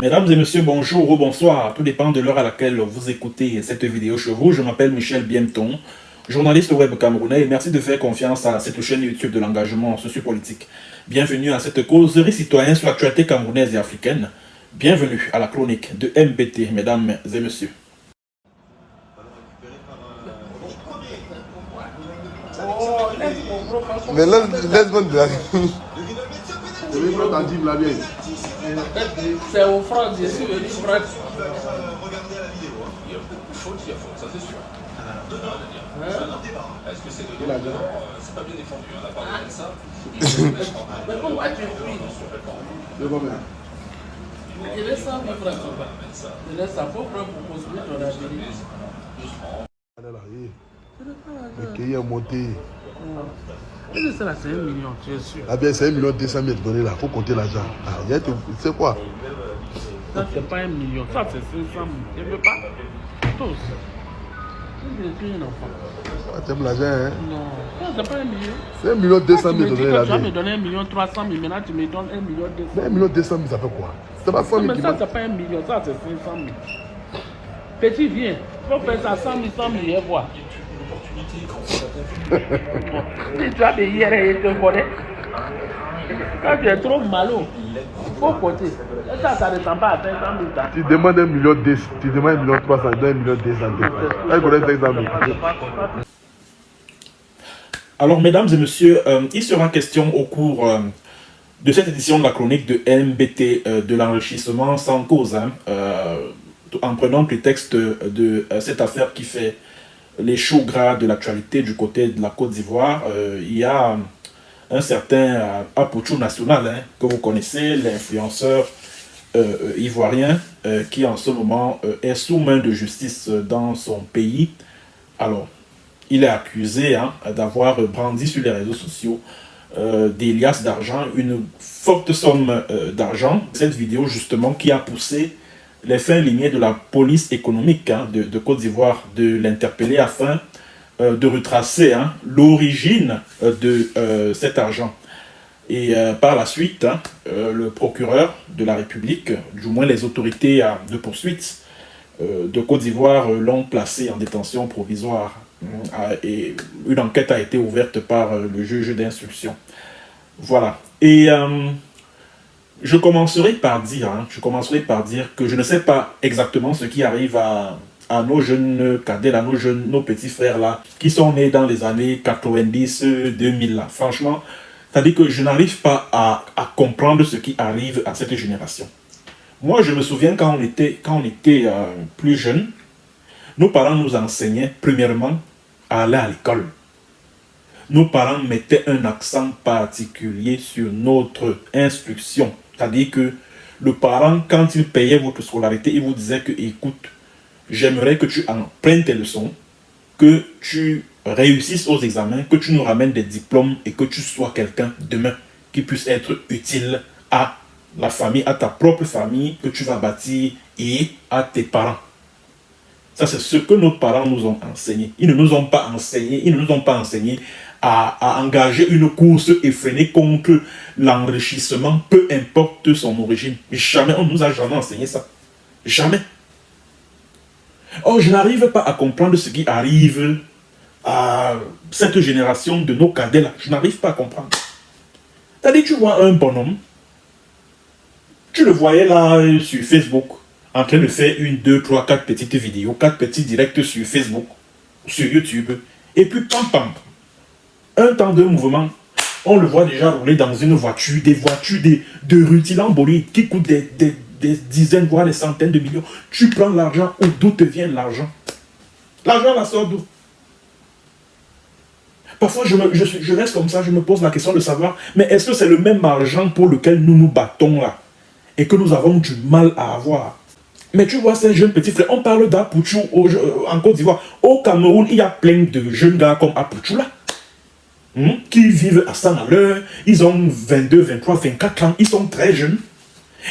Mesdames et messieurs, bonjour ou bonsoir, tout dépend de l'heure à laquelle vous écoutez cette vidéo chez vous. Je m'appelle Michel Bienton, journaliste web camerounais, et merci de faire confiance à cette chaîne YouTube de l'engagement sociopolitique. Bienvenue à cette causerie citoyenne sur l'actualité camerounaise et africaine. Bienvenue à la chronique de MBT, mesdames et messieurs. Mais laisse-moi blague. C'est au front, je suis venu prendre. Ça c'est sûr. Est-ce que c'est de c'est pas bien défendu, on a parlé de ça. Mais pourquoi tu fuis? Je laisse ça, mon frère. Je laisse ça pour construire ton avenir. Le pays est monté. Et ça là, c'est 1 million, tu es sûr? Ah bien, c'est 1 200 000 donné là, il faut compter l'argent. Ah, c'est quoi? Ça, c'est pas 1 million, ça, c'est 500 000. Je ne veux pas. Tous. Je ne suis un enfant. Ah, tu aimes l'argent, hein? Non, ça, c'est pas 1 million. C'est 1 200 000 donné là. Tu vas me donner 1 300 000, maintenant tu me donnes 1 200 000. Mais 1 200 000, ça fait quoi? C'est pas 100 000 mais qui ça, c'est pas 1 million, ça, c'est 500 000. Petit, viens. Il faut faire ça 100 000 et voir. Si tu as des hier et te connais, quand tu es trop malot, il faut compter. Et ça ne descend pas à 500 000. Tu demandes 1 million 10, tu demandes 1 million 300, tu donnes 1 million 200. Là, il connaît 500 000. Alors, mesdames et messieurs, il sera question au cours de cette édition de la chronique de MBT de l'enrichissement sans cause, hein, en prenant prétexte de cette affaire qui fait les choux gras de l'actualité du côté de la Côte d'Ivoire. Il y a un certain Apouchou National, hein, que vous connaissez, l'influenceur ivoirien, qui en ce moment est sous main de justice dans son pays. Alors, il est accusé, hein, d'avoir brandi sur les réseaux sociaux des liasses d'argent, une forte somme d'argent. Cette vidéo, justement, qui a poussé les fins lignées de la police économique, hein, de Côte d'Ivoire de l'interpeller afin de retracer, hein, l'origine de cet argent. Et par la suite, hein, le procureur de la République, du moins les autorités de poursuite de Côte d'Ivoire, l'ont placé en détention provisoire. Et une enquête a été ouverte par le juge d'instruction. Voilà. Et je commencerai par dire que je ne sais pas exactement ce qui arrive à nos jeunes cadets, à nos petits frères là, qui sont nés dans les années 90-2000 là. Franchement, c'est-à-dire que je n'arrive pas à comprendre ce qui arrive à cette génération. Moi, je me souviens quand on était plus jeunes, nos parents nous enseignaient premièrement à aller à l'école. Nos parents mettaient un accent particulier sur notre instruction. C'est-à-dire que le parent, quand il payait votre scolarité, il vous disait que, écoute, j'aimerais que tu apprennes tes leçons, que tu réussisses aux examens, que tu nous ramènes des diplômes et que tu sois quelqu'un demain qui puisse être utile à la famille, à ta propre famille que tu vas bâtir et à tes parents. Ça, c'est ce que nos parents nous ont enseigné. Ils ne nous ont pas enseigné à engager une course effrénée contre l'enrichissement, peu importe son origine. Jamais, on ne nous a jamais enseigné ça. Jamais. Oh, je n'arrive pas à comprendre ce qui arrive à cette génération de nos cadets là. Je n'arrive pas à comprendre. C'est-à-dire, tu vois un bonhomme, tu le voyais là sur Facebook, en train de faire 1, 2, 3, 4 petites vidéos, 4 petits directs sur Facebook, sur YouTube, et puis pam pam. Un temps de mouvement, on le voit déjà rouler dans une voiture, des voitures de rutilant bolide qui coûtent des dizaines, voire des centaines de millions. Tu prends l'argent, d'où te vient l'argent? L'argent la sort d'où? Parfois, je reste comme ça, je me pose la question de savoir, mais est-ce que c'est le même argent pour lequel nous nous battons là et que nous avons du mal à avoir? Mais tu vois ces jeunes petits frères, on parle d'Apouchou en Côte d'Ivoire. Au Cameroun, il y a plein de jeunes gars comme Apouchou là, qui vivent à 100 à l'heure, ils ont 22, 23, 24 ans, ils sont très jeunes.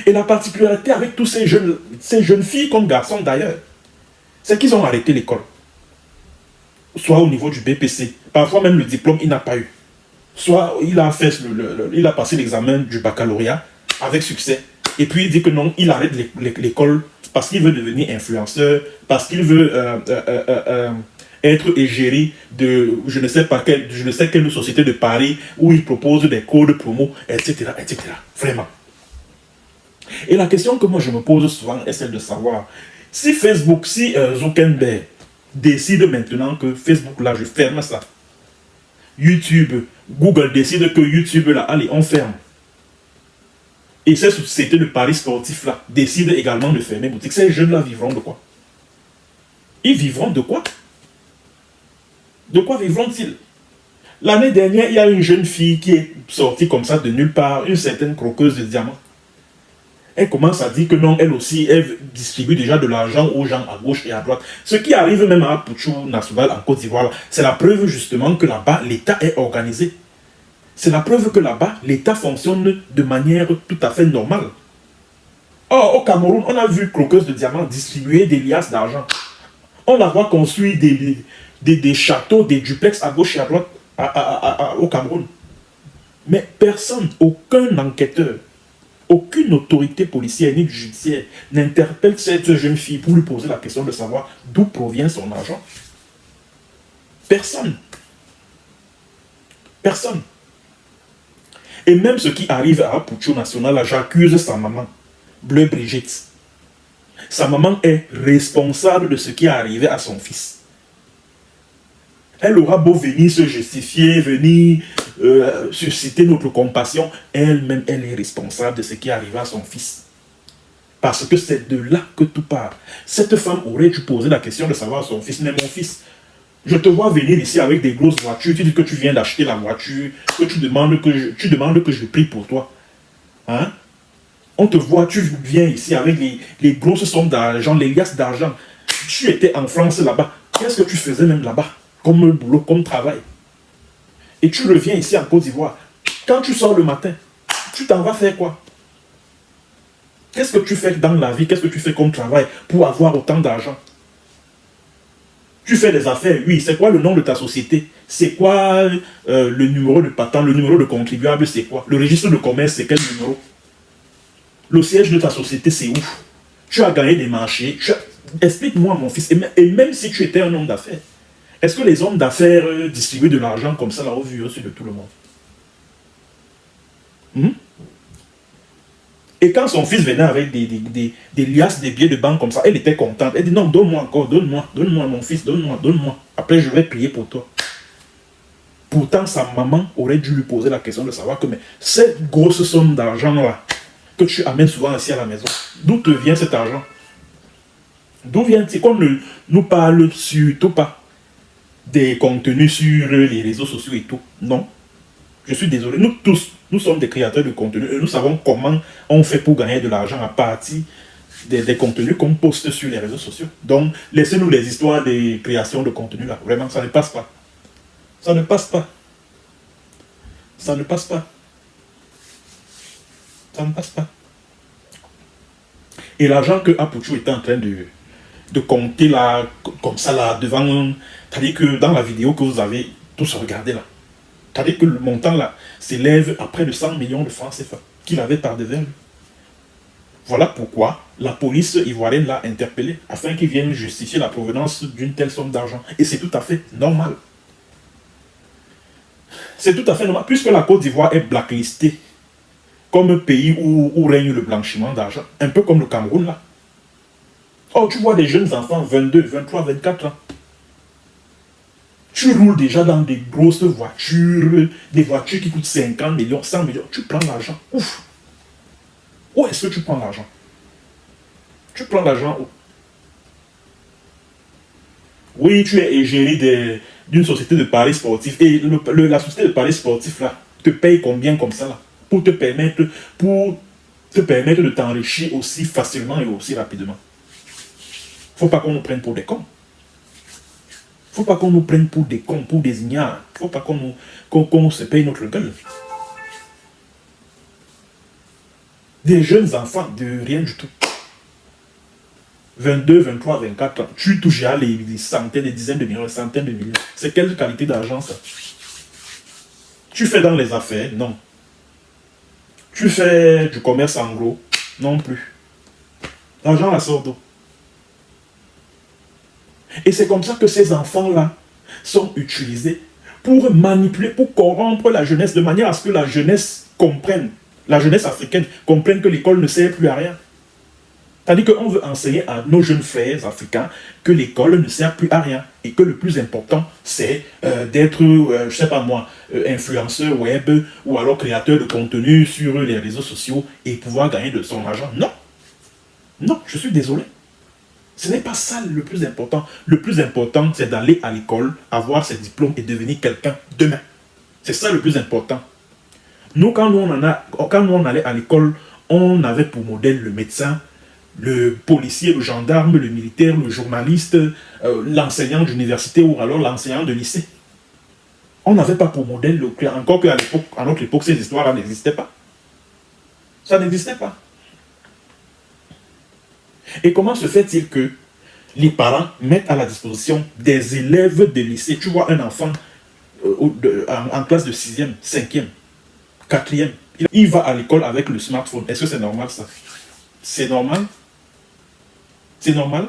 Et la particularité avec tous ces jeunes filles comme garçons d'ailleurs, c'est qu'ils ont arrêté l'école. Soit au niveau du BPC, parfois même le diplôme, il n'a pas eu. Soit il a fait il a passé l'examen du baccalauréat avec succès. Et puis il dit que non, il arrête l'école parce qu'il veut devenir influenceur, parce qu'il veut être égérie de je ne sais quelle société de Paris où il propose des codes promo, etc., etc. Vraiment. Et la question que moi je me pose souvent est celle de savoir si Facebook, si Zuckerberg décide maintenant que Facebook, là, je ferme ça. YouTube, Google décide que YouTube, là, allez, on ferme. Et ces sociétés de paris sportifs, là, décident également de fermer boutique. Ces jeunes-là vivront de quoi? Ils vivront de quoi? De quoi vivront-ils? L'année dernière, il y a une jeune fille qui est sortie comme ça de nulle part, une certaine croqueuse de diamants. Elle commence à dire que non, elle aussi, elle distribue déjà de l'argent aux gens à gauche et à droite. Ce qui arrive même à Pouchou Nassouval en Côte d'Ivoire, c'est la preuve justement que là-bas, l'État est organisé. C'est la preuve que là-bas, l'État fonctionne de manière tout à fait normale. Or, au Cameroun, on a vu croqueuse de diamants distribuer des liasses d'argent. On la voit construire des châteaux, des duplex à gauche et à droite au Cameroun. Mais personne, aucun enquêteur, aucune autorité policière ni judiciaire n'interpelle cette jeune fille pour lui poser la question de savoir d'où provient son argent. Personne. Personne. Et même ce qui arrive à Pouchou National, j'accuse sa maman, Bleu Brigitte. Sa maman est responsable de ce qui est arrivé à son fils. Elle aura beau venir se justifier, venir susciter notre compassion, elle-même, elle est responsable de ce qui est arrivé à son fils. Parce que c'est de là que tout part. Cette femme aurait dû poser la question de savoir à son fils, mais mon fils, je te vois venir ici avec des grosses voitures, tu dis que tu viens d'acheter la voiture, que tu demandes que je prie pour toi. Hein? On te voit, tu viens ici avec les grosses sommes d'argent, les liasses d'argent. Tu étais en France là-bas. Qu'est-ce que tu faisais même là-bas? Comme boulot, comme travail. Et tu reviens ici en Côte d'Ivoire. Quand tu sors le matin, tu t'en vas faire quoi? Qu'est-ce que tu fais dans la vie? Qu'est-ce que tu fais comme travail pour avoir autant d'argent? Tu fais des affaires, oui. C'est quoi le nom de ta société? C'est quoi le numéro de patent? Le numéro de contribuable, c'est quoi? Le registre de commerce, c'est quel numéro? Le siège de ta société, c'est où? Tu as gagné des marchés. Explique-moi, mon fils. Et même si tu étais un homme d'affaires, est-ce que les hommes d'affaires distribuent de l'argent comme ça, là, au vu aussi de tout le monde? Et quand son fils venait avec des liasses, des billets de banque comme ça, elle était contente. Elle dit non, donne-moi encore, donne-moi, mon fils, donne-moi. Après, je vais prier pour toi. Pourtant, sa maman aurait dû lui poser la question de savoir que mais cette grosse somme d'argent-là, que tu amènes souvent ici à la maison, d'où te vient cet argent? D'où vient-il? Qu'on ne nous parle surtout pas des contenus sur les réseaux sociaux et tout. Non. Je suis désolé. Nous tous, nous sommes des créateurs de contenu et nous savons comment on fait pour gagner de l'argent à partir des contenus qu'on poste sur les réseaux sociaux. Donc, laissez-nous les histoires des créations de contenu là. Vraiment, ça ne passe pas. Ça ne passe pas. Ça ne passe pas. Ça ne passe pas. Et l'argent que Apuchou était en train de compter là, comme ça là, devant... C'est-à-dire que dans la vidéo que vous avez tous regardé là, c'est-à-dire que le montant là s'élève à près de 100 millions de francs CFA qu'il avait par devers lui. Voilà pourquoi la police ivoirienne l'a interpellé, afin qu'il vienne justifier la provenance d'une telle somme d'argent. Et c'est tout à fait normal. C'est tout à fait normal, puisque la Côte d'Ivoire est blacklistée comme un pays où règne le blanchiment d'argent, un peu comme le Cameroun là. Oh, tu vois des jeunes enfants, 22, 23, 24 ans. Tu roules déjà dans des grosses voitures, des voitures qui coûtent 50 millions, 100 millions. Tu prends l'argent. Ouf. Où est-ce que tu prends l'argent? Tu prends l'argent où? Oui, tu es égérie d'une société de paris sportifs. Et la société de paris sportifs là te paye combien comme ça là? Pour te permettre de t'enrichir aussi facilement et aussi rapidement. Faut pas qu'on nous prenne pour des cons. Faut pas qu'on nous prenne pour des cons, pour des ignares. Faut pas qu'on se paye notre gueule. Des jeunes enfants de rien du tout. 22, 23, 24 ans. Tu touches à des centaines, des dizaines de millions, des centaines de millions. C'est quelle qualité d'argent ça? Tu fais dans les affaires? Non. Tu fais du commerce en gros? Non plus. L'argent la sort d'où? Et c'est comme ça que ces enfants-là sont utilisés pour manipuler, pour corrompre la jeunesse, de manière à ce que la jeunesse comprenne, la jeunesse africaine comprenne que l'école ne sert plus à rien. C'est-à-dire qu'on veut enseigner à nos jeunes frères africains que l'école ne sert plus à rien et que le plus important, c'est d'être, je ne sais pas moi, influenceur web ou alors créateur de contenu sur les réseaux sociaux et pouvoir gagner de son argent. Non, non, je suis désolé. Ce n'est pas ça le plus important. Le plus important, c'est d'aller à l'école, avoir ses diplômes et devenir quelqu'un demain. C'est ça le plus important. Nous, quand on allait à l'école, on avait pour modèle le médecin, le policier, le gendarme, le militaire, le journaliste, l'enseignant d'université ou alors l'enseignant de lycée. On n'avait pas pour modèle le client. Encore qu'à l'époque, à notre époque, ces histoires-là n'existaient pas. Ça n'existait pas. Et comment se fait-il que les parents mettent à la disposition des élèves de lycée, tu vois un enfant en classe de 6e, 5e, 4e, il va à l'école avec le smartphone. Est-ce que c'est normal ça? C'est normal? C'est normal?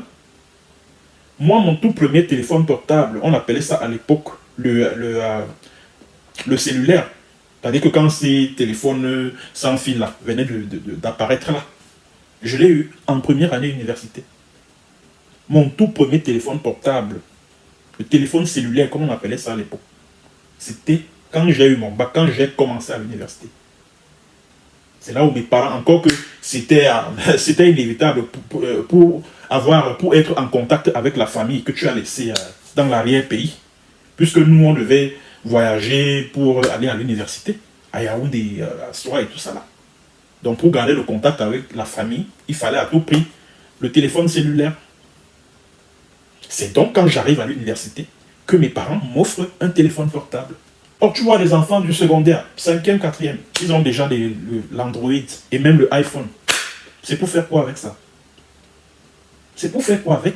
Moi, mon tout premier téléphone portable, on appelait ça à l'époque le cellulaire. C'est-à-dire que quand ces téléphones sans fil là venaient d'apparaître là, je l'ai eu en première année d'université. Mon tout premier téléphone portable, le téléphone cellulaire, comme on appelait ça à l'époque, c'était quand j'ai eu mon bac, quand j'ai commencé à l'université. C'est là où mes parents, encore que c'était inévitable pour être en contact avec la famille que tu as laissée dans l'arrière-pays, puisque nous, on devait voyager pour aller à l'université, à Yaoundé, à Soa et tout ça là. Donc pour garder le contact avec la famille, il fallait à tout prix le téléphone cellulaire. C'est donc quand j'arrive à l'université que mes parents m'offrent un téléphone portable. Or tu vois les enfants du secondaire, 5e, 4e, ils ont déjà l'Android et même le iPhone. C'est pour faire quoi avec ça? C'est pour faire quoi avec?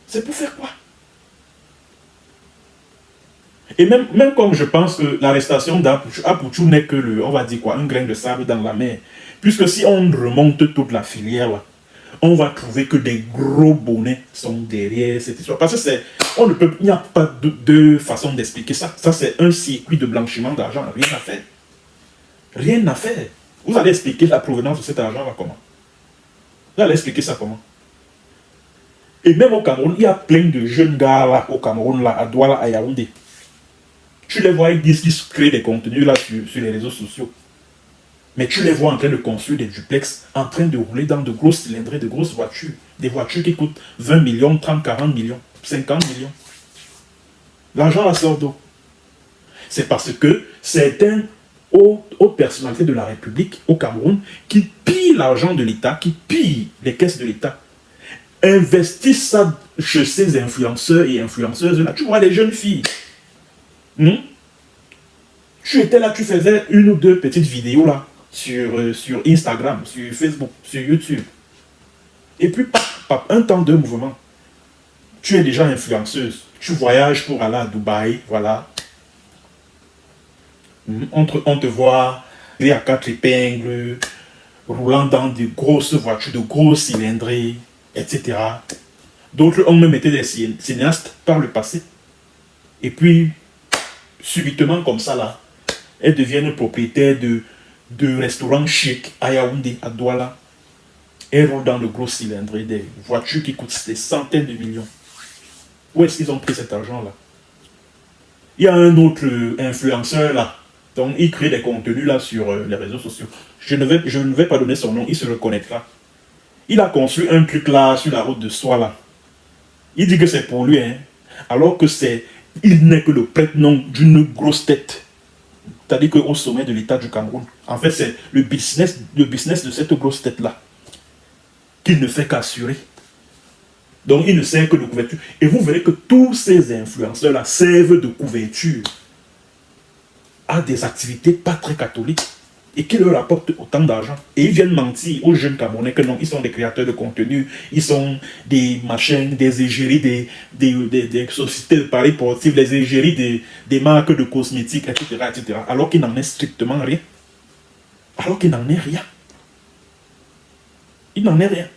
C'est pour faire quoi? Et même comme je pense que l'arrestation d'Apouchou n'est que on va dire quoi, un grain de sable dans la mer. Puisque si on remonte toute la filière là, on va trouver que des gros bonnets sont derrière cette histoire. Parce que il n'y a pas de façon d'expliquer ça. Ça c'est un circuit de blanchiment d'argent, rien à faire. Rien à faire. Vous allez expliquer la provenance de cet argent là comment? Vous allez expliquer ça comment? Et même au Cameroun, il y a plein de jeunes gars là, au Cameroun, là, à Douala, à Yaoundé. Tu les vois, ils créent des contenus là sur les réseaux sociaux. Mais tu les vois en train de construire des duplex, en train de rouler dans de grosses cylindrées, de grosses voitures. Des voitures qui coûtent 20 millions, 30, 40 millions, 50 millions. L'argent la sort d'où? C'est parce que certaines hautes personnalités de la République au Cameroun qui pillent l'argent de l'État, qui pillent les caisses de l'État, investissent ça chez ces influenceurs et influenceuses là. Tu vois les jeunes filles. Tu étais là, tu faisais une ou deux petites vidéos là sur Instagram, sur Facebook, sur YouTube. Et puis, un temps de mouvement. Tu es déjà influenceuse. Tu voyages pour aller à Dubaï, voilà. On te voit à quatre épingles, roulant dans de grosses voitures, de grosses cylindrées, etc. D'autres ont même été des cinéastes par le passé. Et puis, subitement comme ça là, elles deviennent propriétaires de restaurants chics à Yaoundé, à Douala. Elles roulent dans de gros cylindrées, des voitures qui coûtent des centaines de millions. Où est-ce qu'ils ont pris cet argent-là? Il y a un autre influenceur là, donc il crée des contenus là sur les réseaux sociaux. Je ne vais pas donner son nom, il se reconnaîtra. Il a construit un truc là sur la route de Soa là. Il dit que c'est pour lui, hein, alors que il n'est que le prête-nom d'une grosse tête. C'est-à-dire qu'au sommet de l'État du Cameroun, en fait, c'est le business de cette grosse tête-là qu'il ne fait qu'assurer. Donc, il ne sert que de couverture. Et vous verrez que tous ces influenceurs-là servent de couverture à des activités pas très catholiques. et qui leur apportent autant d'argent. Et ils viennent mentir aux jeunes Camerounais que non, ils sont des créateurs de contenu, ils sont des machins, des égéries, des sociétés de paris sportifs, des égéries des marques de cosmétiques, etc., etc. Alors qu'il n'en est strictement rien. Alors qu'il n'en est rien. Il n'en est rien.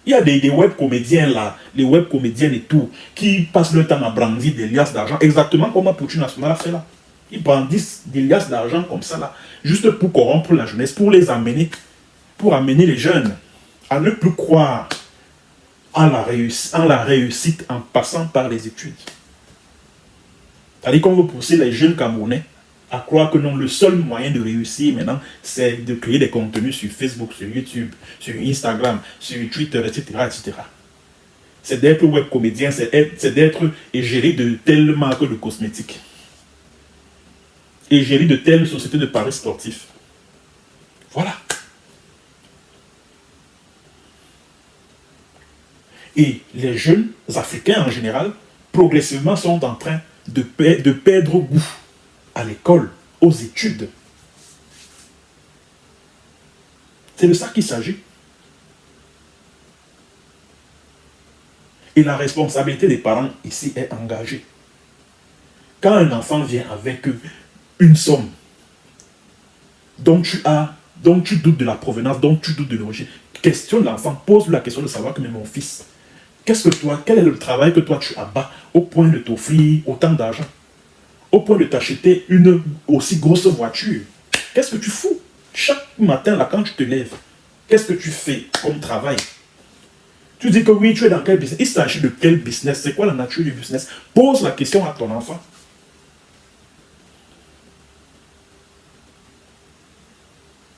Il y a des web comédiens là, les web comédiennes et tout, qui passent leur temps à brandir des liasses d'argent, exactement comme Apoutu National a fait là. Ils brandissent des liasses d'argent comme ça là, juste pour corrompre la jeunesse, pour les amener, pour amener les jeunes à ne plus croire en la réussite en passant par les études. C'est-à-dire qu'on veut pousser les jeunes Camerounais à croire que non, le seul moyen de réussir maintenant, c'est de créer des contenus sur Facebook, sur YouTube, sur Instagram, sur Twitter, etc. etc. C'est d'être web comédien, c'est d'être égérie de telle marque de cosmétiques, égérie de telle société de paris sportifs. Voilà. Et les jeunes Africains en général, progressivement, sont en train de perdre goût à l'école, aux études. C'est de ça qu'il s'agit. Et la responsabilité des parents ici est engagée. Quand un enfant vient avec une somme dont tu doutes de la provenance, dont tu doutes de l'origine, questionne l'enfant, pose la question de savoir que mais mon fils, quel est le travail que toi tu abats au point de t'offrir autant d'argent? Au point de t'acheter une aussi grosse voiture. Qu'est-ce que tu fous? Chaque matin, là, quand tu te lèves, qu'est-ce que tu fais comme travail? Tu dis que oui, tu es dans quel business? Il s'agit de quel business? C'est quoi la nature du business? Pose la question à ton enfant.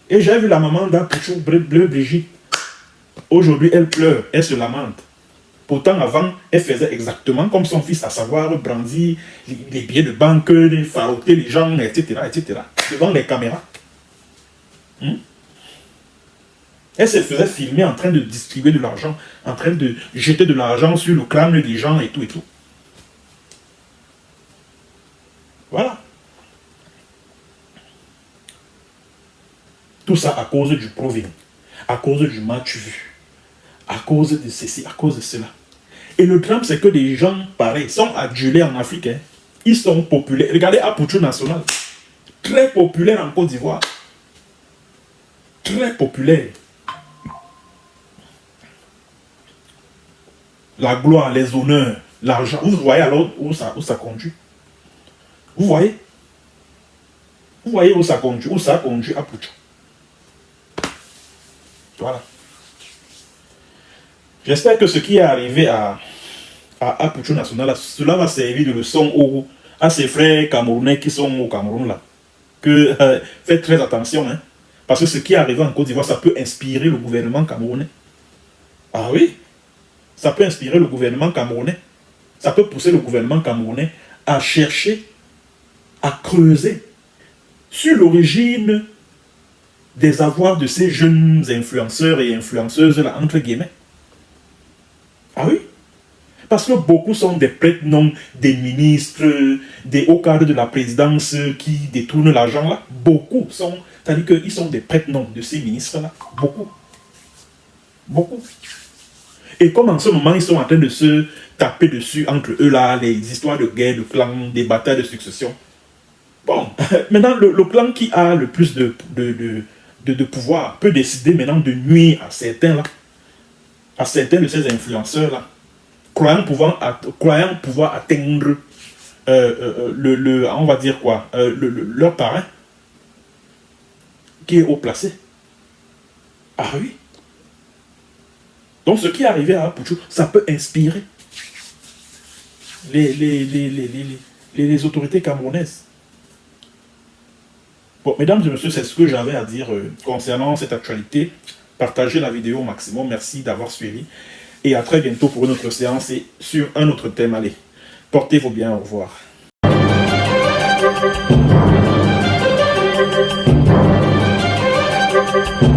Et j'ai vu la maman d'Apouchou, Bleu Brigitte. Aujourd'hui, elle pleure, elle se lamente. Pourtant, avant, elle faisait exactement comme son fils, à savoir brandir les billets de banque, faroter les gens, etc., etc., devant les caméras. Elle se faisait filmer en train de distribuer de l'argent, en train de jeter de l'argent sur le crâne des gens et tout et tout. Voilà. Tout ça à cause du proving, à cause du match vu, à cause de ceci, à cause de cela. Et le drame, c'est que des gens pareils sont adulés en Afrique. Hein. Ils sont populaires. Regardez Apoutu National. Très populaire en Côte d'Ivoire. Très populaire. La gloire, les honneurs, l'argent. Vous voyez alors où ça conduit? Vous voyez? Vous voyez où ça conduit? Où ça conduit Apoutu? Voilà. J'espère que ce qui est arrivé à Apoutu National, cela va servir de leçon à ses frères camerounais qui sont au Cameroun là. Faites très attention, hein, parce que ce qui est arrivé en Côte d'Ivoire, ça peut inspirer le gouvernement camerounais. Ah oui, ça peut inspirer le gouvernement camerounais. Ça peut pousser le gouvernement camerounais à chercher, à creuser sur l'origine des avoirs de ces jeunes influenceurs et influenceuses là, entre guillemets. Ah oui? Parce que beaucoup sont des prête-noms, des ministres, des hauts cadres de la présidence qui détournent l'argent là. Beaucoup sont, c'est-à-dire qu'ils sont des prête-noms de ces ministres là. Beaucoup. Beaucoup. Et comme en ce moment, ils sont en train de se taper dessus entre eux là, les histoires de guerre, de clans, des batailles de succession. Bon, maintenant, le clan qui a le plus de pouvoir peut décider maintenant de nuire à certains là. À certains de ces influenceurs-là, croyant pouvoir atteindre on va dire quoi, leur parrain, qui est haut placé. Ah oui. Donc ce qui est arrivé à Apouchou, ça peut inspirer les autorités camerounaises. Bon, mesdames et messieurs, c'est ce que j'avais à dire concernant cette actualité. Partagez la vidéo au maximum. Merci d'avoir suivi. Et à très bientôt pour une autre séance et sur un autre thème. Allez, portez-vous bien. Au revoir.